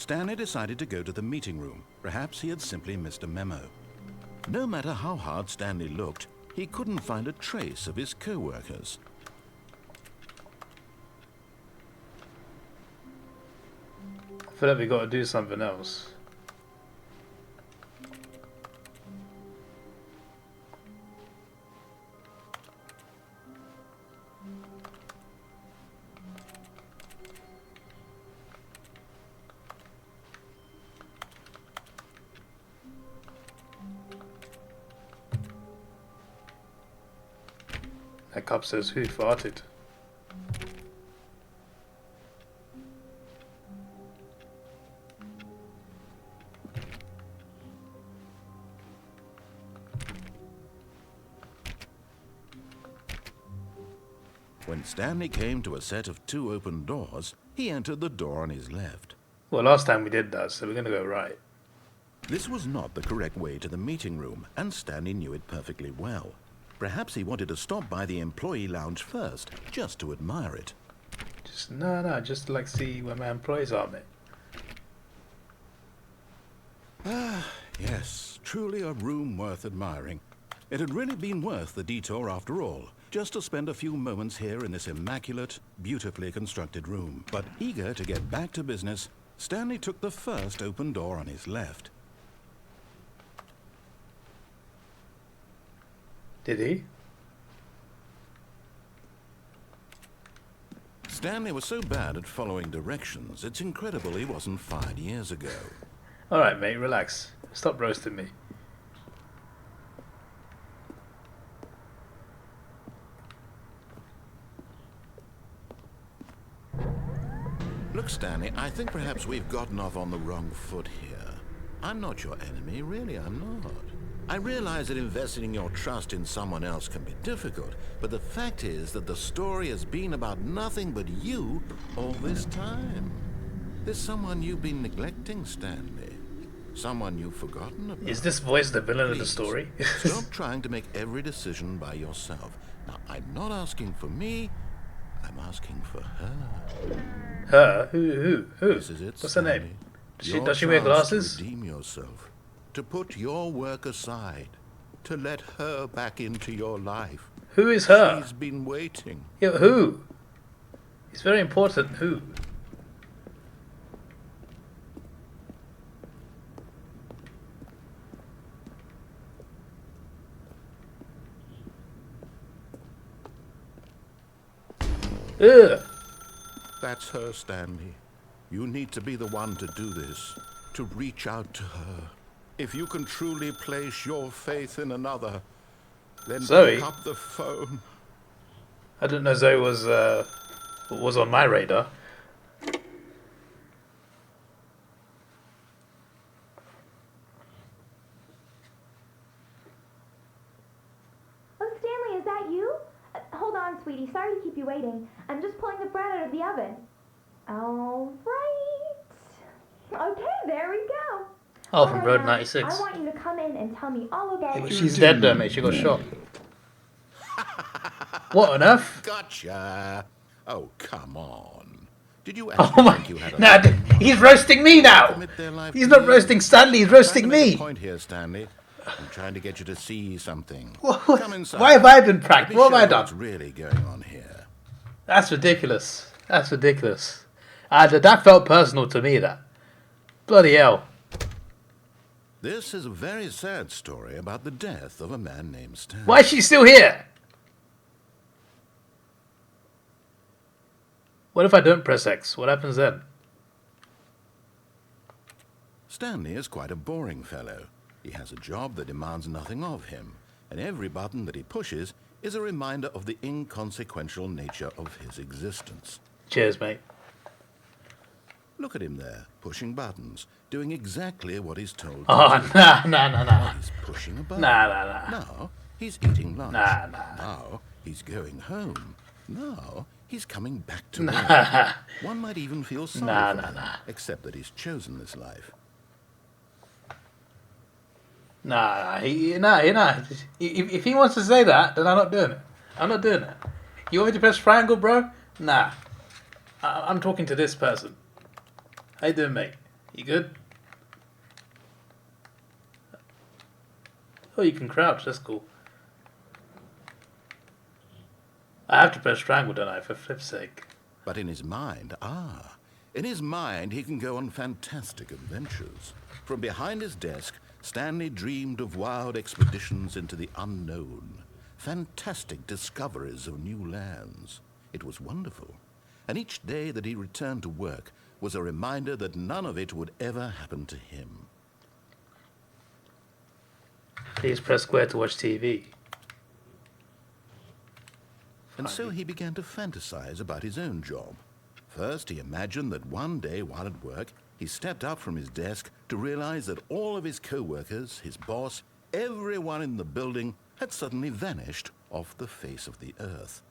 Stanley decided to go to the meeting room. Perhaps he had simply missed a memo. No matter how hard Stanley looked, he couldn't find a trace of his co-workers. I feel like we got to do something else. That cup says who farted. When Stanley came to a set of 2 open doors, he entered the door on his left. Well, last time we did that, so we're going to go right. This was not the correct way to the meeting room, and Stanley knew it perfectly well. Perhaps he wanted to stop by the employee lounge first, just to admire it. Just to like see where my employees are, mate. Ah, yes, truly a room worth admiring. It had really been worth the detour after all, just to spend a few moments here in this immaculate, beautifully constructed room. But eager to get back to business, Stanley took the first open door on his left. Did he? Stanley was so bad at following directions, it's incredible he wasn't fired years ago. Alright, mate, relax. Stop roasting me. Look, Stanley, I think perhaps we've gotten off on the wrong foot here. I'm not your enemy, really, I'm not. I realize that investing your trust in someone else can be difficult, but the fact is that the story has been about nothing but you all this time. There's someone you've been neglecting, Stanley. Someone you've forgotten about. Is this voice the villain of the Please, story? stop trying to make every decision by yourself. Now, I'm not asking for me, I'm asking for her. Her? Who? This is it, What's her Stanley. name? Your Does she wear chance glasses? To redeem yourself, to put your work aside, to let her back into your life. Who is her? She's been waiting. Yeah, who? It's very important. Who? Ugh. That's her, Stanley. You need to be the one to do this, to reach out to her. If you can truly place your faith in another, then Zoe? pick up the phone. I didn't know Zoe was on my radar. Oh, Stanley, is that you? Hold on, sweetie. Sorry to keep you waiting. I'm just pulling the bread out of the oven. All right. Okay, there we go. Oh, from All right, Road now, 96. I want you to come in and tell me all about it. She's dead though, mate. She got shot. What on earth? Gotcha. Oh, come on. Did you Oh actually my! think you had a Nah, he's roasting me now. commit their life He's to not you? roasting Stanley. He's roasting Trying to make me. a point here, Stanley. I'm trying to get you to see something. What? Come inside. Why have I been pranked? Let me What have show I you done? what's really going on here. That's ridiculous. That's ridiculous. That felt personal to me. That bloody hell. This is a very sad story about the death of a man named Stanley. Why is she still here? What if I don't press X? What happens then? Stanley is quite a boring fellow. He has a job that demands nothing of him, and every button that he pushes is a reminder of the inconsequential nature of his existence. Cheers, mate. Look at him there, pushing buttons, doing exactly what he's told. Oh, to do. nah. He's pushing a button. Nah. Now he's eating lunch. Nah. Now he's going home. Now he's coming back to Nah. work. One might even feel sorry Nah, for nah, him, nah. except that he's chosen this life. Nah. If he wants to say that, then I'm not doing it. I'm not doing it. You want me to press triangle, bro? Nah. I'm talking to this person. How you doing, mate? You good? Oh, you can crouch. That's cool. I have to press triangle, don't I? For flip's sake. But in his mind, in his mind he can go on fantastic adventures. From behind his desk, Stanley dreamed of wild expeditions into the unknown, fantastic discoveries of new lands. It was wonderful, and each day that he returned to work was a reminder that none of it would ever happen to him. Please press square to watch TV. And so he began to fantasize about his own job. First, he imagined that one day while at work, he stepped up from his desk to realize that all of his co-workers, his boss, everyone in the building had suddenly vanished off the face of the earth.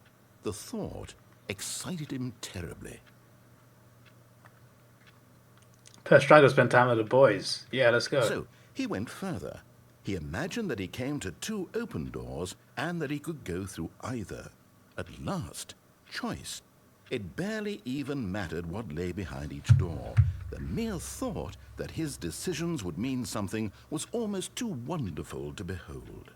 The thought excited him terribly. Press triangle to spend time with the boys. Yeah, let's go. So he went further. He imagined that he came to 2 open doors and that he could go through either. At last, choice. It barely even mattered what lay behind each door. The mere thought that his decisions would mean something was almost too wonderful to behold.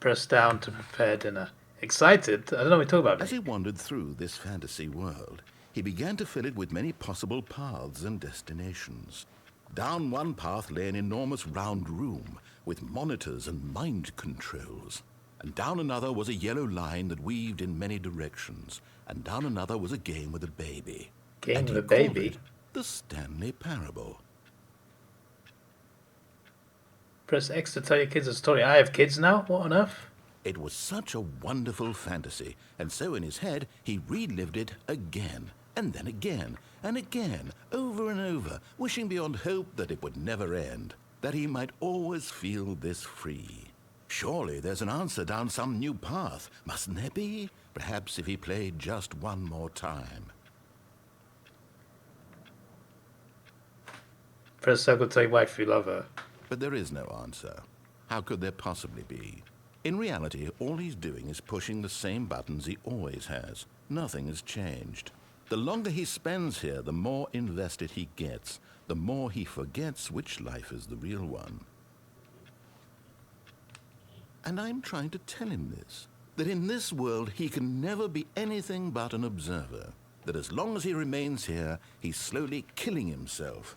Press down to prepare dinner. Excited? I don't know what you're talking about. As he wandered through this fantasy world, he began to fill it with many possible paths and destinations. Down one path lay an enormous round room with monitors and mind controls. And down another was a yellow line that weaved in many directions. And down another was a game with a baby. Game with a called baby? it the Stanley Parable. Press X to tell your kids a story. I have kids now? What on earth? It was such a wonderful fantasy, and so in his head he relived it again, and then again, and again, over and over, wishing beyond hope that it would never end, that he might always feel this free. Surely there's an answer down some new path, mustn't there be? Perhaps if he played just one more time. Press circle to tell your wife you love her. But there is no answer. How could there possibly be? In reality, all he's doing is pushing the same buttons he always has. Nothing has changed. The longer he spends here, the more invested he gets, the more he forgets which life is the real one. And I'm trying to tell him this, that in this world he can never be anything but an observer, that as long as he remains here, he's slowly killing himself.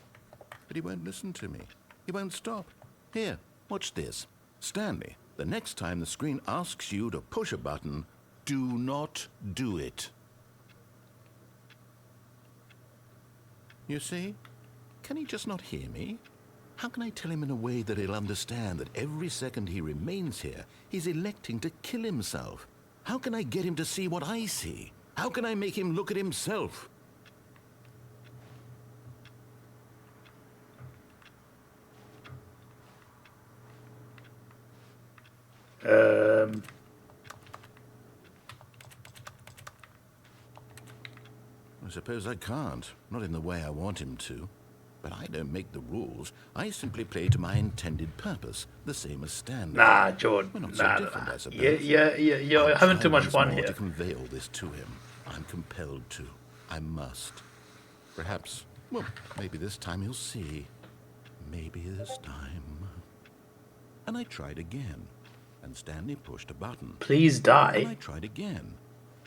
But he won't listen to me. He won't stop. Here, watch this. Stanley, the next time the screen asks you to push a button, do not do it. You see? Can he just not hear me? How can I tell him in a way that he'll understand that every second he remains here, he's electing to kill himself? How can I get him to see what I see? How can I make him look at himself? I suppose I can't. Not in the way I want him to. But I don't make the rules. I simply play to my intended purpose, the same as Stanley. Nah, Jordan. We're not Nah, so different, I suppose. You're I'll having try too much once fun more here. to convey all this to him. I'm compelled to. I must. Perhaps, well, maybe this time he'll see. Maybe this time. And I tried again, and Stanley pushed a button. Please And I die. tried again,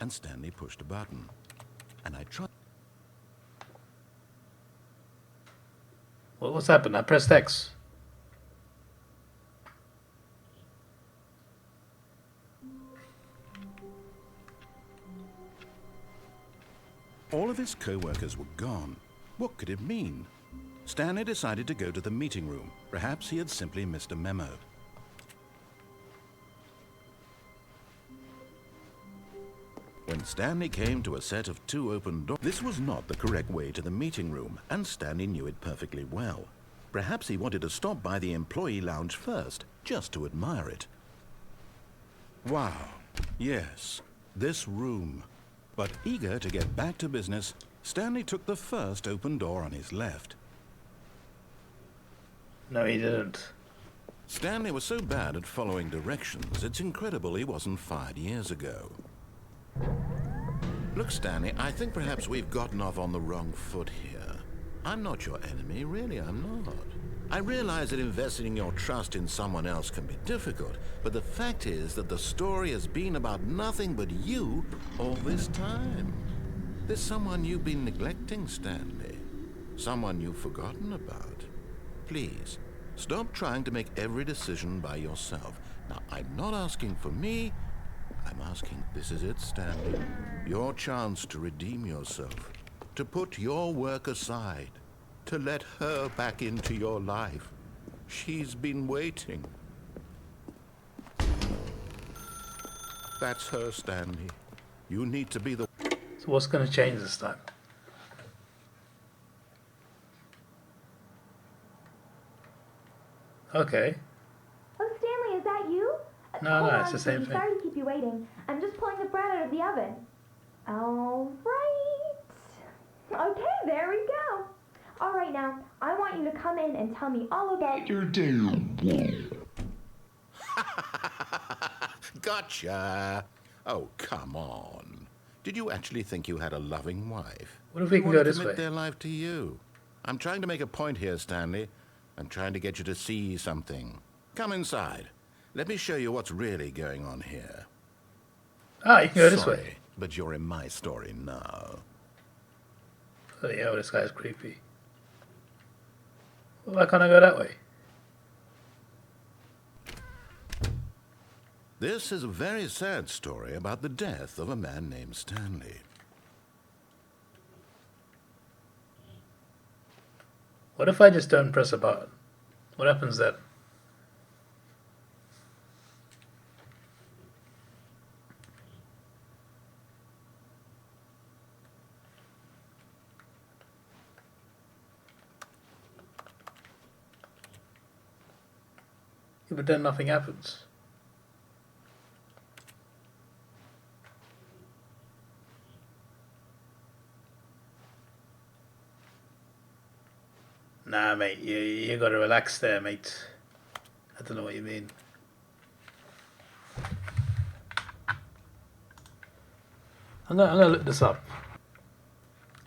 and Stanley pushed a button. And I tried. What's happened? I pressed X. All of his co-workers were gone. What could it mean? Stanley decided to go to the meeting room. Perhaps he had simply missed a memo. When Stanley came to a set of 2 open doors, this was not the correct way to the meeting room, and Stanley knew it perfectly well. Perhaps he wanted to stop by the employee lounge first, just to admire it. Wow, yes, this room. But eager to get back to business, Stanley took the first open door on his left. No, he didn't. Stanley was so bad at following directions, it's incredible he wasn't fired years ago. Look, Stanley, I think perhaps we've gotten off on the wrong foot here. I'm not your enemy, really, I'm not. I realize that investing your trust in someone else can be difficult, but the fact is that the story has been about nothing but you all this time. There's someone you've been neglecting, Stanley. Someone you've forgotten about. Please, stop trying to make every decision by yourself. Now, I'm not asking for me. I'm asking, this is it, Stanley. Your chance to redeem yourself. To put your work aside. To let her back into your life. She's been waiting. That's her, Stanley. You need to be the... So what's going to change this time? Okay. Oh, Stanley, is that you? No, Hold no, it's on, the same sweetie. thing. Sorry to keep you waiting. I'm just pulling the bread out of the oven. All right. Okay, there we go. All right, now, I want you to come in and tell me all about... Your damn wall. Gotcha. Oh, come on. Did you actually think you had a loving wife? What if we Who can wanna go this commit way? their life to you? I'm trying to make a point here, Stanley. I'm trying to get you to see something. Come inside. Let me show you what's really going on here. Ah, you can go this Sorry, way. but you're in my story now. Oh yeah, well, this guy's creepy. Why can't I go that way? This is a very sad story about the death of a man named Stanley. What if I just don't press a button? What happens then? Yeah, but then nothing happens. Nah, mate, you gotta relax there, mate. I don't know what you mean. I'm gonna look this up.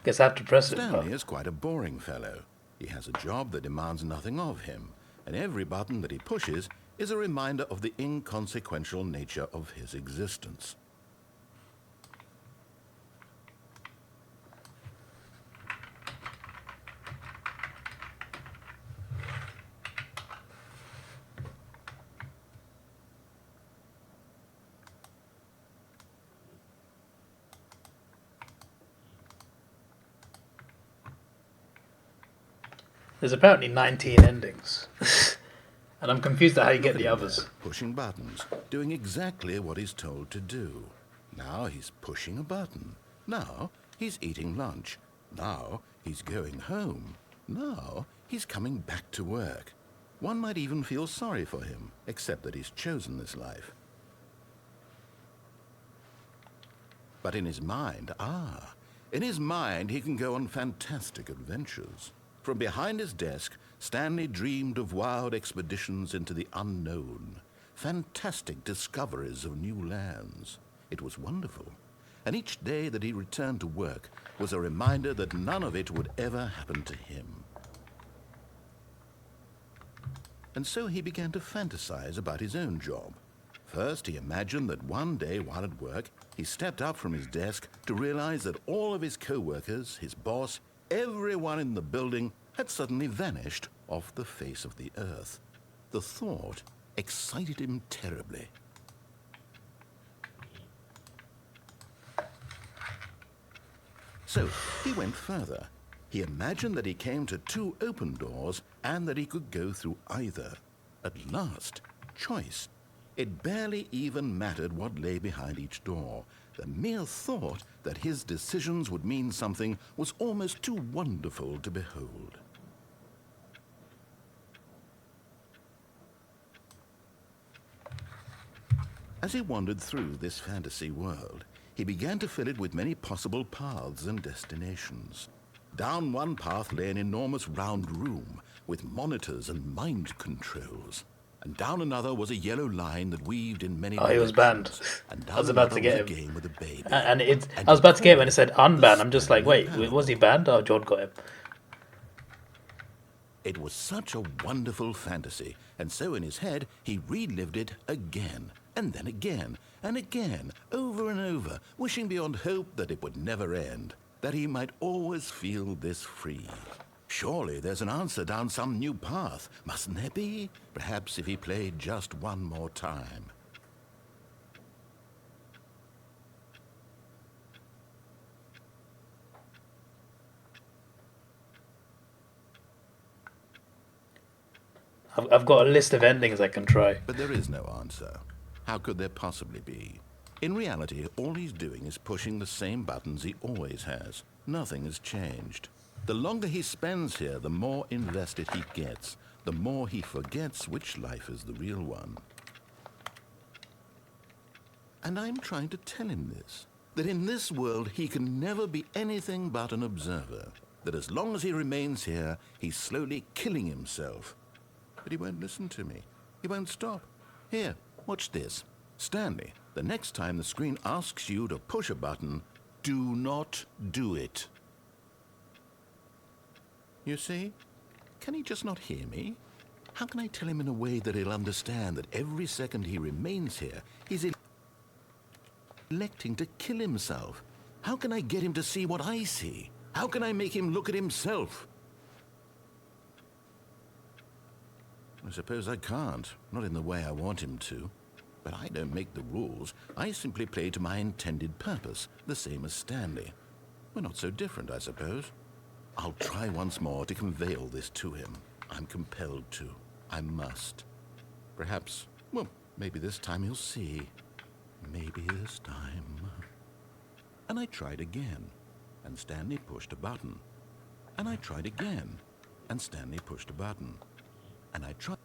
Guess I have to press it. Stanley is quite a boring fellow. He has a job that demands nothing of him, and every button that he pushes is a reminder of the inconsequential nature of his existence. There's apparently 19 endings. And I'm confused at how you get the others. Pushing buttons, doing exactly what he's told to do. Now he's pushing a button. Now he's eating lunch. Now he's going home. Now he's coming back to work. One might even feel sorry for him, except that he's chosen this life. But in his mind, in his mind he can go on fantastic adventures. From behind his desk, Stanley dreamed of wild expeditions into the unknown, fantastic discoveries of new lands. It was wonderful, and each day that he returned to work was a reminder that none of it would ever happen to him. And so he began to fantasize about his own job. First, he imagined that one day while at work, he stepped up from his desk to realize that all of his co-workers, his boss, everyone in the building had suddenly vanished off the face of the earth. The thought excited him terribly. So he went further. He imagined that he came to 2 open doors and that he could go through either. At last, choice. It barely even mattered what lay behind each door. The mere thought that his decisions would mean something was almost too wonderful to behold. As he wandered through this fantasy world, he began to fill it with many possible paths and destinations. Down one path lay an enormous round room with monitors and mind controls. And down another was a yellow line that weaved in many Oh, he was banned. directions. And I was down about to another get was a him. game with a baby. And it, And I was he about to get him and it called said unbanned. I'm just like, Stanley wait, was he Parable. banned? Oh, John got him. It was such a wonderful fantasy, and so in his head he relived it again, and then again, and again, over and over, wishing beyond hope that it would never end, that he might always feel this free. Surely there's an answer down some new path, mustn't there be? Perhaps if he played just one more time. I've got a list of endings I can try. But there is no answer. How could there possibly be? In reality, all he's doing is pushing the same buttons he always has. Nothing has changed. The longer he spends here, the more invested he gets, the more he forgets which life is the real one. And I'm trying to tell him this, that in this world he can never be anything but an observer, that as long as he remains here, he's slowly killing himself. But he won't listen to me. He won't stop. Here, watch this. Stanley, the next time the screen asks you to push a button, do not do it. You see? Can he just not hear me? How can I tell him in a way that he'll understand that every second he remains here, he's electing to kill himself? How can I get him to see what I see? How can I make him look at himself? I suppose I can't, not in the way I want him to. But I don't make the rules. I simply play to my intended purpose, the same as Stanley. We're not so different, I suppose. I'll try once more to convey all this to him. I'm compelled to. I must. Perhaps, well, maybe this time he'll see. Maybe this time. And I tried again, and Stanley pushed a button. And I tried again, and Stanley pushed a button. And I tried.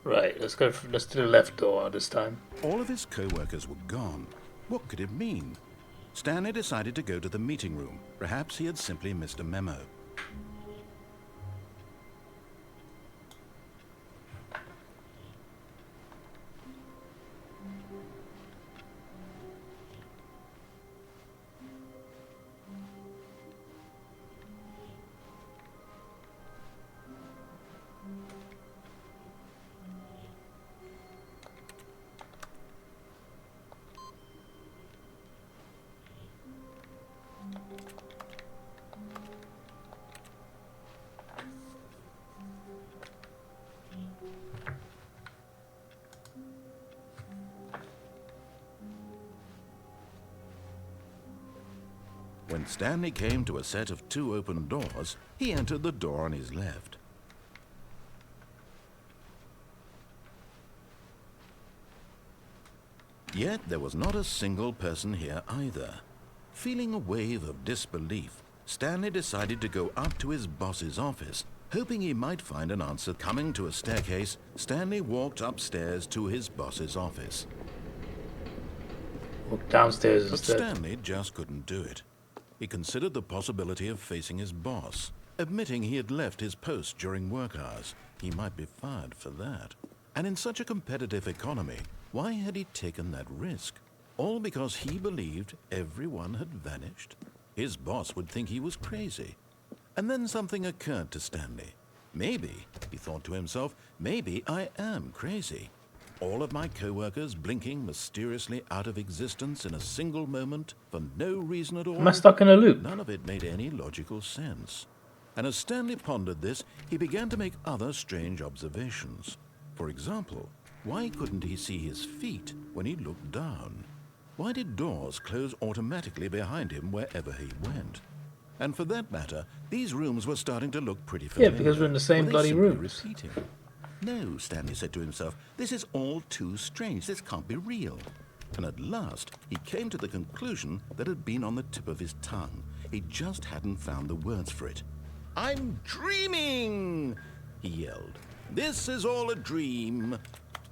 Right, let's go. Let's do the left door this time. All of his co-workers were gone. What could it mean? Stanley decided to go to the meeting room. Perhaps he had simply missed a memo. When Stanley came to a set of 2 open doors, he entered the door on his left. Yet there was not a single person here either. Feeling a wave of disbelief, Stanley decided to go up to his boss's office, hoping he might find an answer. Coming to a staircase, Stanley walked upstairs to his boss's office. Walk downstairs But instead. Stanley just couldn't do it. He considered the possibility of facing his boss, admitting he had left his post during work hours. He might be fired for that. And in such a competitive economy, why had he taken that risk? All because he believed everyone had vanished? His boss would think he was crazy. And then something occurred to Stanley. Maybe, he thought to himself, maybe I am crazy. All of my co-workers blinking mysteriously out of existence in a single moment for no reason at all. Am I stuck in a loop? None of it made any logical sense. And as Stanley pondered this, he began to make other strange observations. For example, why couldn't he see his feet when he looked down? Why did doors close automatically behind him wherever he went? And for that matter, these rooms were starting to look pretty familiar. Yeah, because we're in the same Were they bloody simply rooms. repeating? No, Stanley said to himself, this is all too strange. This can't be real. And at last, he came to the conclusion that had been on the tip of his tongue. He just hadn't found the words for it. "I'm dreaming!" he yelled. "This is all a dream."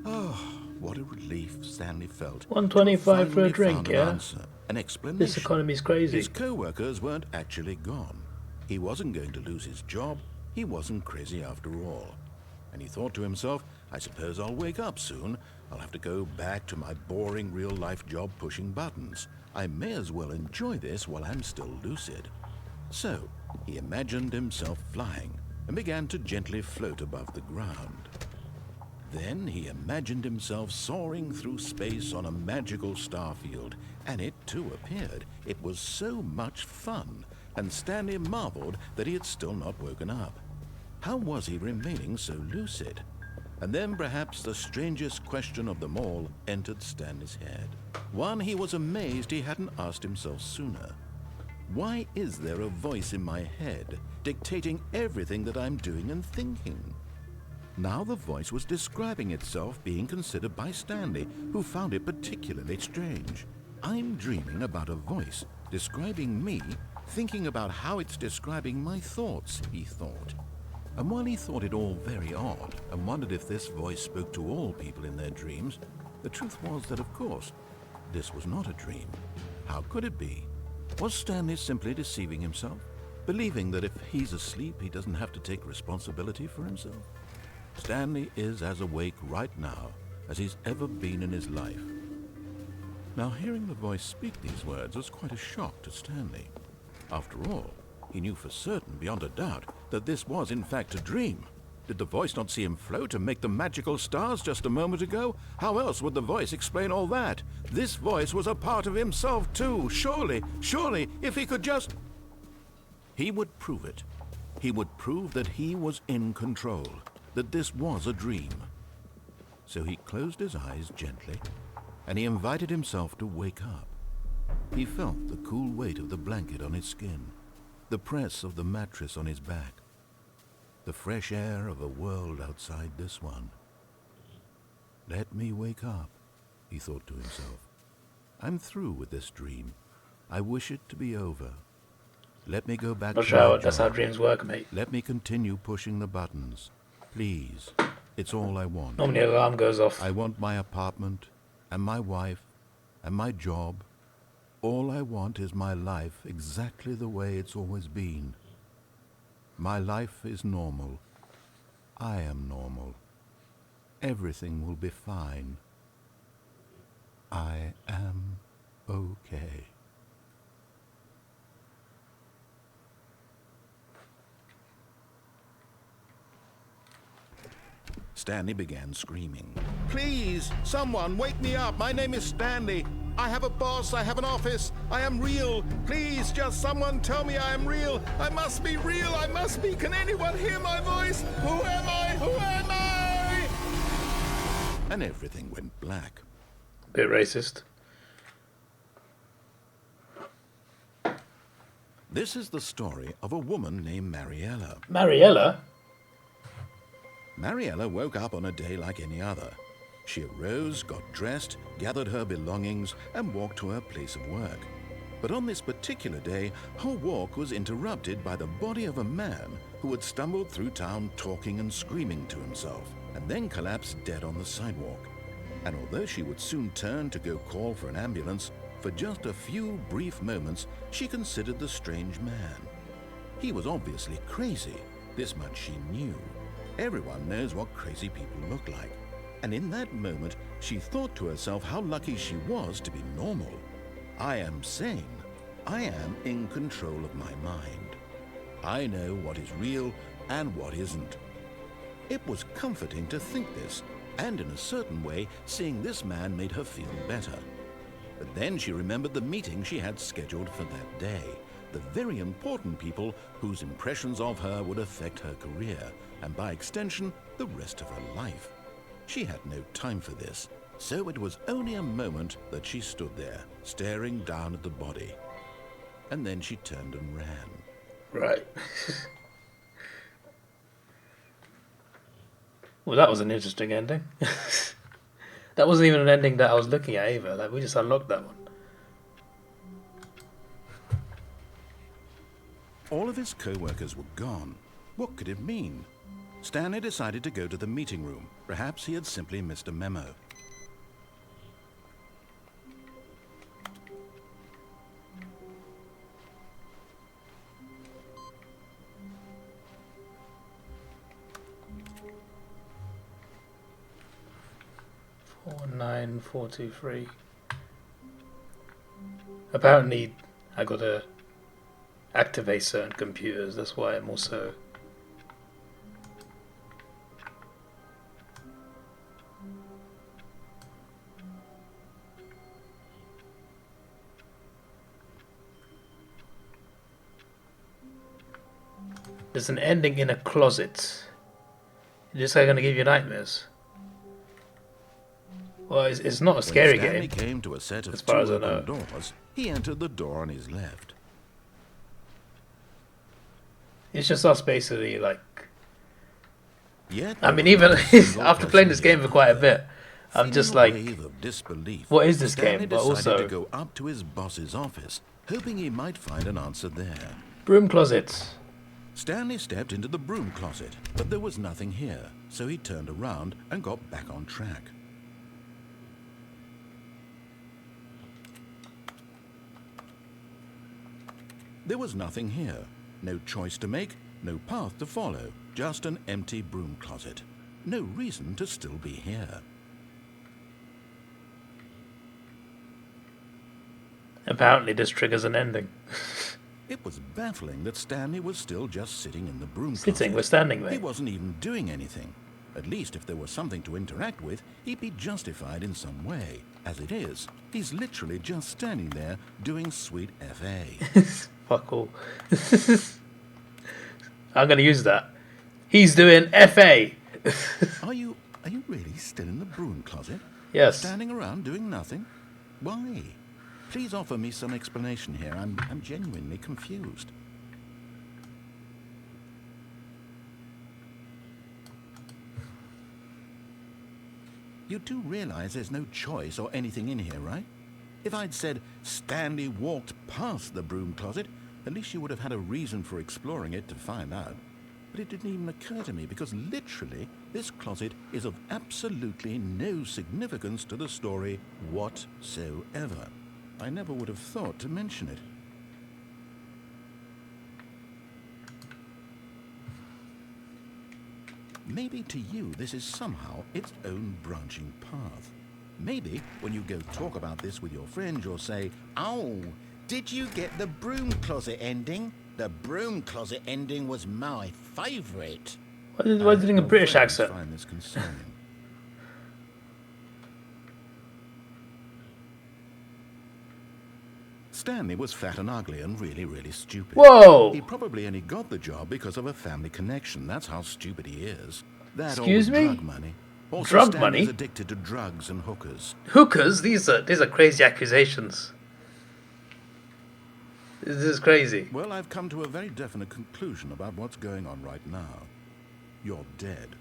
Oh, what a relief Stanley felt. $1.25 for a Finally drink, found yeah? an answer, an explanation. This economy's crazy. His co-workers weren't actually gone. He wasn't going to lose his job. He wasn't crazy after all. And he thought to himself, I suppose I'll wake up soon. I'll have to go back to my boring real-life job pushing buttons. I may as well enjoy this while I'm still lucid. So, he imagined himself flying and began to gently float above the ground. Then he imagined himself soaring through space on a magical starfield, and it too appeared. It was so much fun, and Stanley marveled that he had still not woken up. How was he remaining so lucid? And then perhaps the strangest question of them all entered Stanley's head. One he was amazed he hadn't asked himself sooner. Why is there a voice in my head dictating everything that I'm doing and thinking? Now the voice was describing itself being considered by Stanley, who found it particularly strange. I'm dreaming about a voice describing me, thinking about how it's describing my thoughts, he thought. And while he thought it all very odd and wondered if this voice spoke to all people in their dreams, the truth was that, of course, this was not a dream. How could it be? Was Stanley simply deceiving himself, believing that if he's asleep, he doesn't have to take responsibility for himself? Stanley is as awake right now as he's ever been in his life. Now, hearing the voice speak these words was quite a shock to Stanley. After all, he knew for certain, beyond a doubt, that this was in fact a dream. Did the voice not see him float and make the magical stars just a moment ago? How else would the voice explain all that? This voice was a part of himself too. Surely, if he could just... He would prove it. He would prove that he was in control, that this was a dream. So he closed his eyes gently, and he invited himself to wake up. He felt the cool weight of the blanket on his skin, the press of the mattress on his back, the fresh air of a world outside this one. Let me wake up, he thought to himself. I'm through with this dream. I wish it to be over. Let me go back Not to sure my how that's how job. dreams work, mate. Let me continue pushing the buttons. Please. It's all I want. Normally an alarm goes off. I want my apartment, and my wife, and my job. All I want is my life exactly the way it's always been. My life is normal. I am normal. Everything will be fine. I am okay. Stanley began screaming. Please, someone, wake me up. My name is Stanley. I have a boss. I have an office. I am real. Please, just someone tell me I am real. I must be real. I must be. Can anyone hear my voice? Who am I? Who am I? And everything went black. Bit racist. This is the story of a woman named Mariella. Mariella? Mariella woke up on a day like any other. She arose, got dressed, gathered her belongings, and walked to her place of work. But on this particular day, her walk was interrupted by the body of a man who had stumbled through town talking and screaming to himself, and then collapsed dead on the sidewalk. And although she would soon turn to go call for an ambulance, for just a few brief moments, she considered the strange man. He was obviously crazy. This much she knew. Everyone knows what crazy people look like. And in that moment, she thought to herself how lucky she was to be normal. I am sane. I am in control of my mind. I know what is real and what isn't. It was comforting to think this, and in a certain way, seeing this man made her feel better. But then she remembered the meeting she had scheduled for that day, the very important people whose impressions of her would affect her career, and by extension, the rest of her life. She had no time for this, so it was only a moment that she stood there, staring down at the body. And then she turned and ran. Right. Well, that was an interesting ending. That wasn't even an ending that I was looking at either. Like, we just unlocked that one. All of his co-workers were gone. What could it mean? Stanley decided to go to the meeting room. Perhaps he had simply missed a memo. Four nine 423. Apparently, I got to activate certain computers. That's why I'm also. There's an ending in a closet. Is this guy gonna give you nightmares? Well, it's not a scary When Stanley game. came to a set of as two far as I open know. doors, he entered the door on his left. It's just us basically like. Yet I there mean, was even not a single after playing this person game for quite a here. bit, I'm Feeling just a like, wave of disbelief, what is this Stanley game? But decided also to go up to his boss's office, hoping he might find an answer there. broom closets. Stanley stepped into the broom closet, but there was nothing here, so he turned around and got back on track. There was nothing here. No choice to make, no path to follow, just an empty broom closet. No reason to still be here. Apparently, this triggers an ending. It was baffling that Stanley was still just sitting in the broom Sitting, closet. we're standing, He mate. wasn't even doing anything. At least if there was something to interact with, he'd be justified in some way. As it is, he's literally just standing there doing sweet FA. Fuck all. I'm gonna use that. He's doing FA. Are you really still in the broom closet? Yes. Standing around doing nothing? Why? Please offer me some explanation here. I'm genuinely confused. You do realize there's no choice or anything in here, right? If I'd said Stanley walked past the broom closet, at least you would have had a reason for exploring it to find out. But it didn't even occur to me because literally this closet is of absolutely no significance to the story whatsoever. I never would have thought to mention it. Maybe to you this is somehow its own branching path. Maybe when you go talk about this with your friends, you'll say, "Oh, did you get the broom closet ending? The broom closet ending was my favourite." Why is he doing a British accent? Find this concerning. Stanley was fat and ugly and really, really stupid. Whoa! He probably only got the job because of a family connection. That's how stupid he is. That or Excuse with me? drug money. Also, Drug Stanley's money? addicted to drugs and hookers. Hookers? These are crazy accusations. This is crazy. Well, I've come to a very definite conclusion about what's going on right now. You're dead.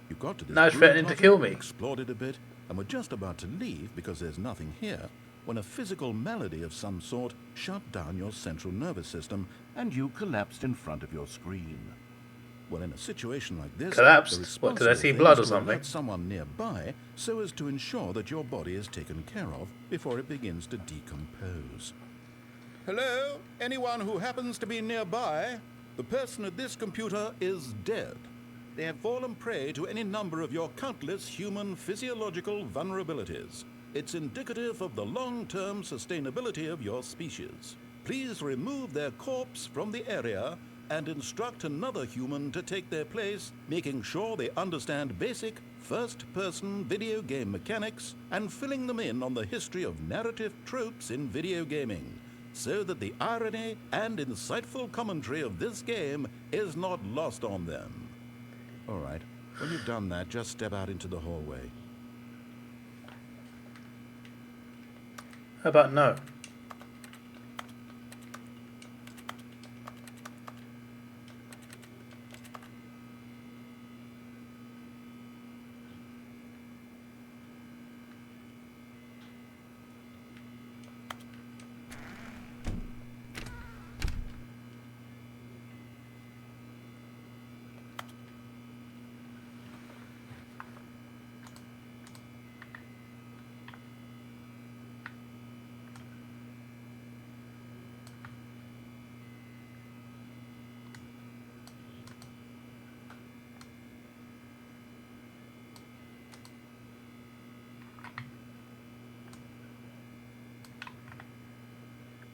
You got to this Now he's broom threatening to closet, kill me. explored it a bit, and were just about to leave because there's nothing here, when a physical malady of some sort shut down your central nervous system and you collapsed in front of your screen. Well, in a situation like this, Collapsed? the What, did I responsible see thing blood is or to something? alert someone nearby so as to ensure that your body is taken care of before it begins to decompose. Hello? Anyone who happens to be nearby? The person at this computer is dead. They have fallen prey to any number of your countless human physiological vulnerabilities. It's indicative of the long-term sustainability of your species. Please remove their corpse from the area and instruct another human to take their place, making sure they understand basic first-person video game mechanics and filling them in on the history of narrative tropes in video gaming, so that the irony and insightful commentary of this game is not lost on them. All right, when you've done that, just step out into the hallway. How about no?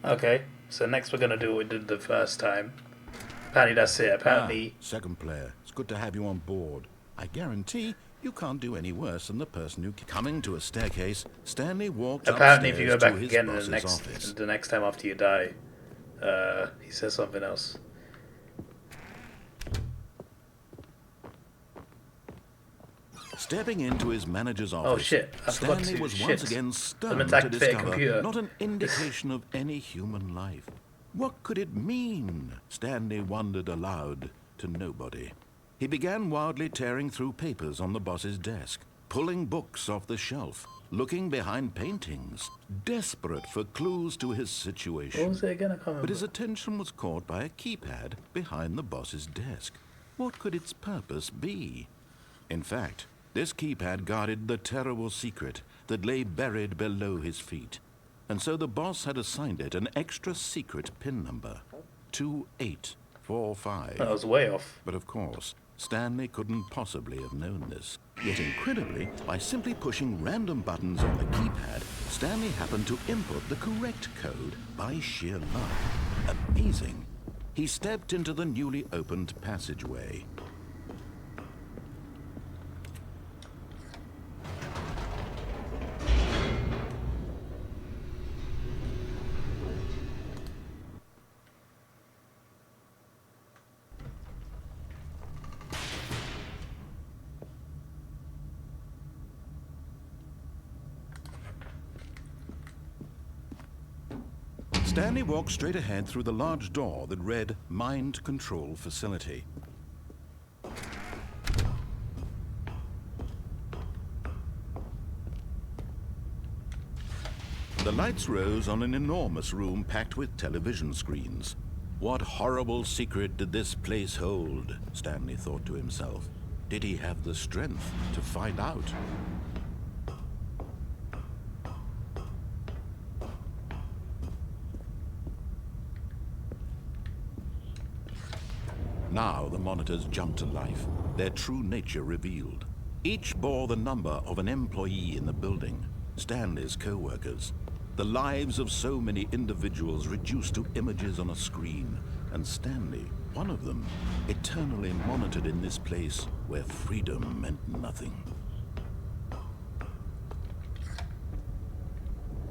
Okay, so next we're gonna do what we did the first time. Apparently that's it. Apparently, Second player, it's good to have you on board. I guarantee you can't do any worse than the person who... Coming to a staircase, Stanley walked apparently if you go upstairs back to his again in boss's office. the next time after you die, he says something else. Stepping into his manager's office, Oh shit! I forgot Stanley to was shit. once again stunned attack to fit a discover computer. not an indication of any human life. What could it mean? Stanley wondered aloud to nobody. He began wildly tearing through papers on the boss's desk, pulling books off the shelf, looking behind paintings, desperate for clues to his situation. What was it again? I can't remember. But his attention was caught by a keypad behind the boss's desk. What could its purpose be? In fact, this keypad guarded the terrible secret that lay buried below his feet. And so the boss had assigned it an extra secret PIN number, 2845. That was way off. But of course, Stanley couldn't possibly have known this. Yet incredibly, by simply pushing random buttons on the keypad, Stanley happened to input the correct code by sheer luck. Amazing. He stepped into the newly opened passageway. Stanley walked straight ahead through the large door that read Mind Control Facility. The lights rose on an enormous room packed with television screens. What horrible secret did this place hold? Stanley thought to himself. Did he have the strength to find out? Now the monitors jumped to life, their true nature revealed. Each bore the number of an employee in the building, Stanley's co-workers. The lives of so many individuals reduced to images on a screen, and Stanley, one of them, eternally monitored in this place where freedom meant nothing.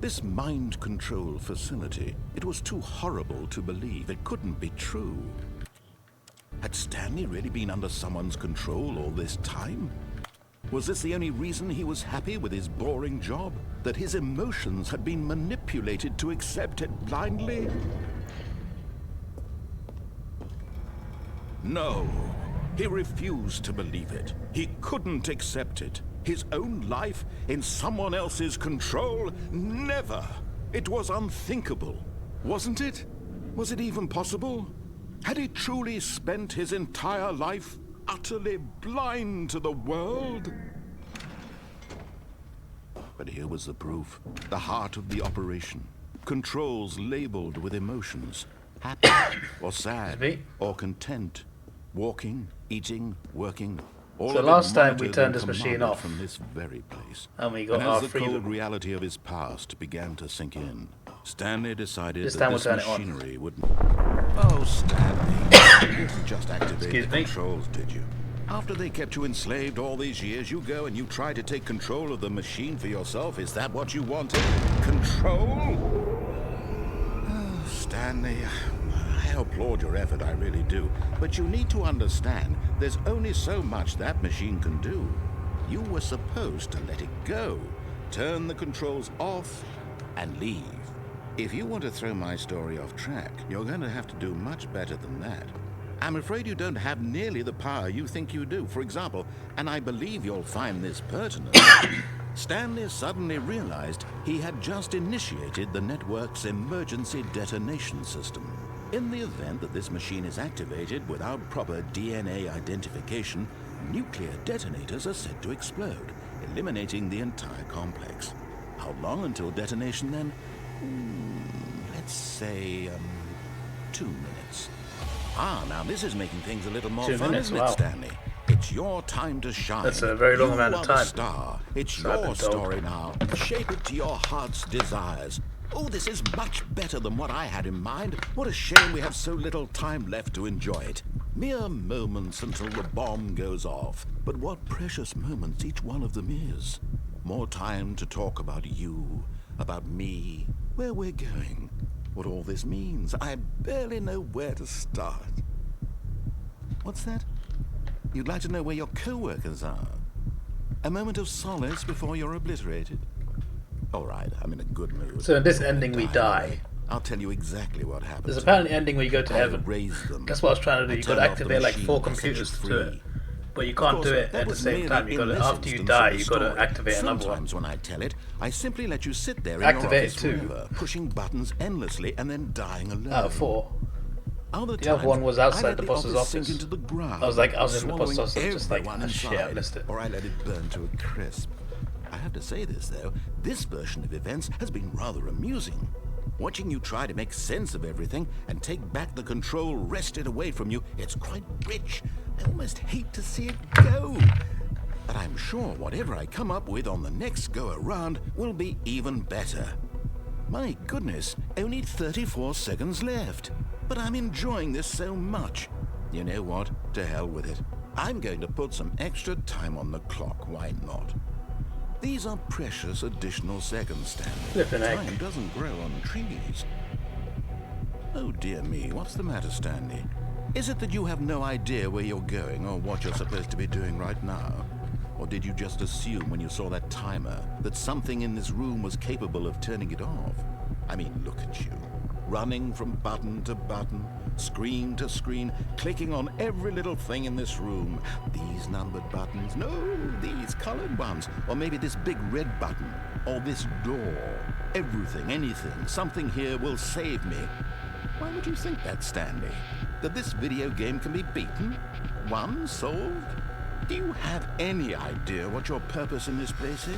This mind control facility, it was too horrible to believe. It couldn't be true. Had Stanley really been under someone's control all this time? Was this the only reason he was happy with his boring job? That his emotions had been manipulated to accept it blindly? No, he refused to believe it. He couldn't accept it. His own life in someone else's control? Never! It was unthinkable. Wasn't it? Was it even possible? Had he truly spent his entire life utterly blind to the world? But here was the proof. The heart of the operation. Controls labeled with emotions. Happy or sad or content. Walking, eating, working. All So of it last time we monitored turned and this machine commanded off. from this very place. And we got And our as the freedom. cold reality of his past began to sink in, Stanley decided This that time we'll this turn it on. machinery would... Oh, Stanley, you didn't just activate Excuse the me? controls, did you? After they kept you enslaved all these years, you go and you try to take control of the machine for yourself. Is that what you wanted? Control? Oh, Stanley, I applaud your effort, I really do. But you need to understand, there's only so much that machine can do. You were supposed to let it go, turn the controls off, and leave. If you want to throw my story off track, you're going to have to do much better than that. I'm afraid you don't have nearly the power you think you do. For example, and I believe you'll find this pertinent, Stanley suddenly realized he had just initiated the network's emergency detonation system. In the event that this machine is activated without proper DNA identification, nuclear detonators are said to explode, eliminating the entire complex. How long until detonation then? Let's say, 2 minutes. Ah, now this is making things a little more 2 fun, minutes, isn't wow. it, Stanley? It's your time to shine. That's a very long You amount of are the time. star. It's So I've your been told. story now. Shape it to your heart's desires. Oh, this is much better than what I had in mind. What a shame we have so little time left to enjoy it. Mere moments until the bomb goes off. But what precious moments each one of them is. More time to talk about you, about me, where we're going, what all this means. I barely know where to start. What's that? You'd like to know where your co-workers are? A moment of solace before you're obliterated? All right, I'm in a good mood. So in this ending we die. I'll tell you exactly what happens. There's apparently an ending where you go to heaven. Raise them. That's what I was trying to do. You've got to Turn off the activate like 4 machine, computers set to it do it. free. But you can't Of do course, it that at the was same merely time. You got in to this after you instance die, of the you got to story. activate another one. Sometimes when I tell it, I simply let you sit there in Activate your it office too. rover, pushing buttons endlessly and then dying alone. Out of 4. Other The other times, one was I outside let the boss's sink office. into the ground, I was in the boss's swallowing office, just like, everyone oh, shit, I inside, missed it. or I let it burn to a crisp. I have to say this, though. This version of events has been rather amusing. Watching you try to make sense of everything and take back the control wrested away from you, it's quite rich. I almost hate to see it go. But I'm sure whatever I come up with on the next go-around will be even better. My goodness, only 34 seconds left. But I'm enjoying this so much. You know what? To hell with it. I'm going to put some extra time on the clock, why not? These are precious additional seconds, Stanley. Flippin' heck. Time doesn't grow on trees. Oh dear me, what's the matter, Stanley? Is it that you have no idea where you're going or what you're supposed to be doing right now? Or did you just assume when you saw that timer that something in this room was capable of turning it off? I mean, look at you. Running from button to button, screen to screen, clicking on every little thing in this room. These numbered buttons, no, these colored ones. Or maybe this big red button, or this door. Everything, anything, something here will save me. Why would you think that, Stanley? That this video game can be beaten? Won? Solved? Do you have any idea what your purpose in this place is?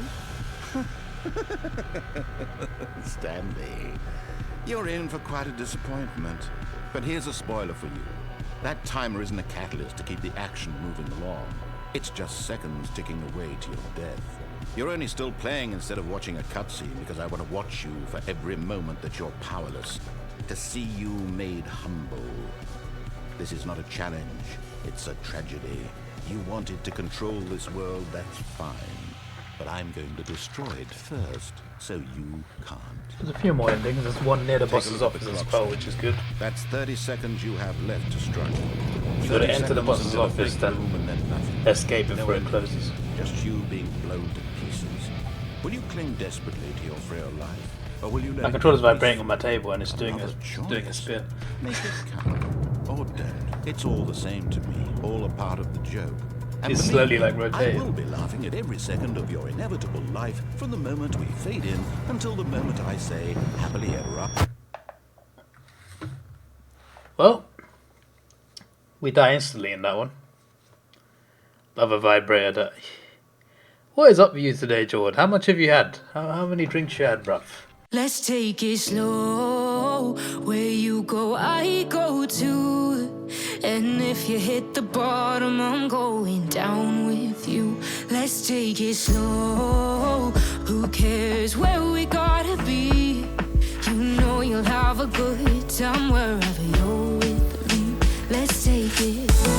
Stanley, you're in for quite a disappointment. But here's a spoiler for you. That timer isn't a catalyst to keep the action moving along. It's just seconds ticking away to your death. You're only still playing instead of watching a cutscene because I want to watch you for every moment that you're powerless. To see you made humble. This is not a challenge. It's a tragedy. You wanted to control this world, that's fine. But I'm going to destroy it first, so you can't. There's a few more endings. There's one near the boss's office as well, which is good. That's 30 seconds you have left to strike. You got to enter the boss's office, then nothing. escape before it No closes. Just you being blown to pieces. Will you cling desperately to your frail life? Or will you let My it controller's go vibrating on my table and it's doing Another a spin. Make it count. Or don't. It's all the same to me. All a part of the joke. And It's believe slowly, me, like, rotating. I will be laughing at every second of your inevitable life from the moment we fade in until the moment I say, happily ever up. Well, we die instantly in that one. Love a vibrator. What is up with you today, Jordan? How much have you had? How many drinks you had, bruv? Let's take it slow. Where you go, I go too. And if you hit the bottom, I'm going down with you. Let's take it slow. Who cares where we gotta be? You know you'll have a good time wherever you're with me. Let's take it slow.